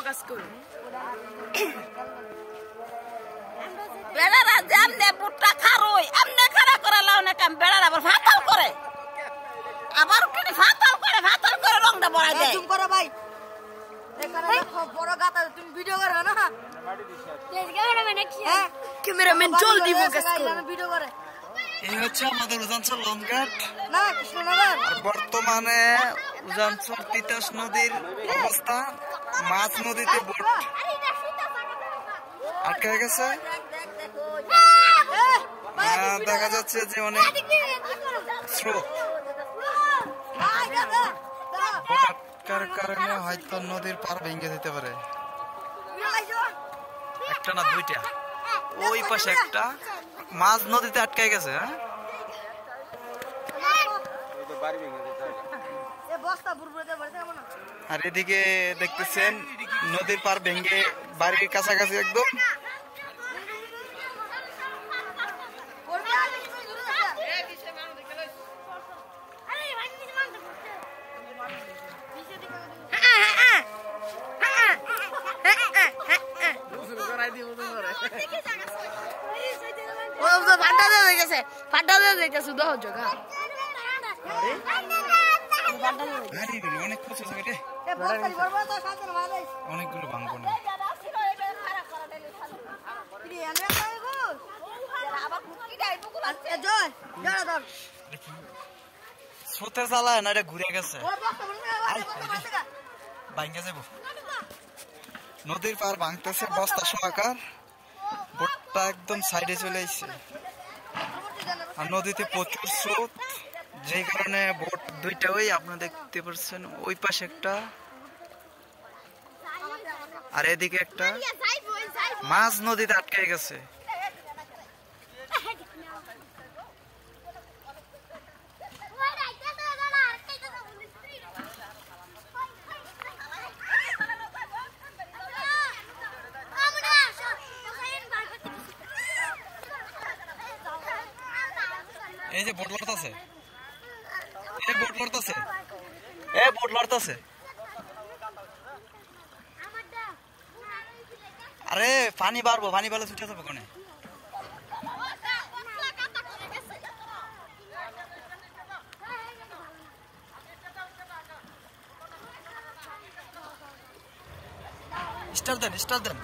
কাজ করি বেড়ারা যেমনে বুটটা খারোই এমনি খাড়া করে লাও না কাম বেড়ারা আবার ফাতাল করে আবার কি ফাতাল করে রংটা বড়াই দেয় তুমি করো ভাই এখানে দেখো বড় গাতা তুমি ভিডিও করো না প্লিজ ক্যামেরাম্যান অ্যাকশন হ্যাঁ ক্যামেরাম্যান জলদি ফোকাস করো আমি ভিডিও করে এই হচ্ছে আমাদের উজানচর লঞ্চঘাট না কৃষ্ণনগর বর্তমানে উজানচর তিতাস নদীর অবস্থা মাছ নদীতে বোট আটকে গেছে দেখা যাচ্ছে যে অনেক স্রোত আটকার কারণে হয়তো নদীর পার ভেঙে দিতে পারে একটা না দুইটা ওই পাশে একটা মাছ নদীতে আটকে গেছে হ্যাঁ আর এদিকে দেখতেছেন নদীর পার ভেঙে বাড়ির কাছাকাছি একদম অনেকগুলো ভাঙবো না স্রোতে চালায় না এটা ঘুরে গেছে ভাঙে যাব নদীর পার ভাঙতেছে বস্তা সহকার বোটটা একদম সাইডে চলে আসছে আর নদীতে প্রচুর স্রোত যে কারণে বোট দুইটা ওই আপনারা দেখতে পাচ্ছেন ওই পাশে একটা আর এদিকে একটা মাছ নদীতে আটকে গেছে এই যে বোট লড়তাছে বোট লড়তাছে আরে পানি বাড়লে ছুটে যাবো কোনে স্টার দেন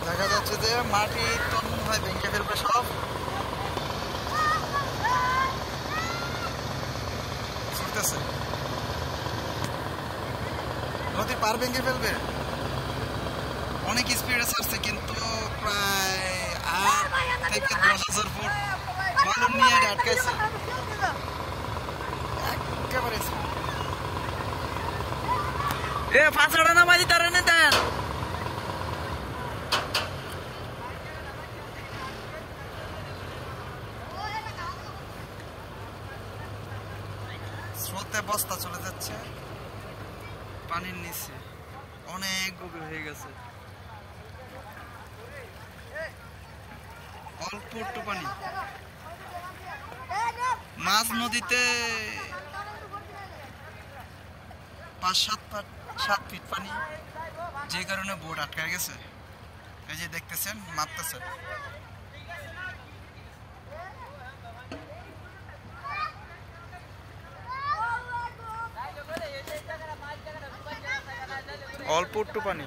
দেখা যাচ্ছে যে মাটি তন্ন হয় ভেঙে ফেলবে সব ছুটতেছে নদী পার ভেঙে ফেলবে অনেক স্পিডে ছাড়ছে কিন্তু প্রায় 8 থেকে 10,000 ফুট বালু নিয়ে আটকাইছে একেবারে ফাঁসড়া না মাঝি তারা নেই দেন স্রোতে বস্তা চলে যাচ্ছে পানির নিচে অনেক গভীর হয়ে গেছে অল্প একটু পানি মাছ নদীতে 5-7 ফিট পানি যে কারণে বোট আটকে গেছে এই যে দেখতেছেন মারতেছে অল্প একটু পানি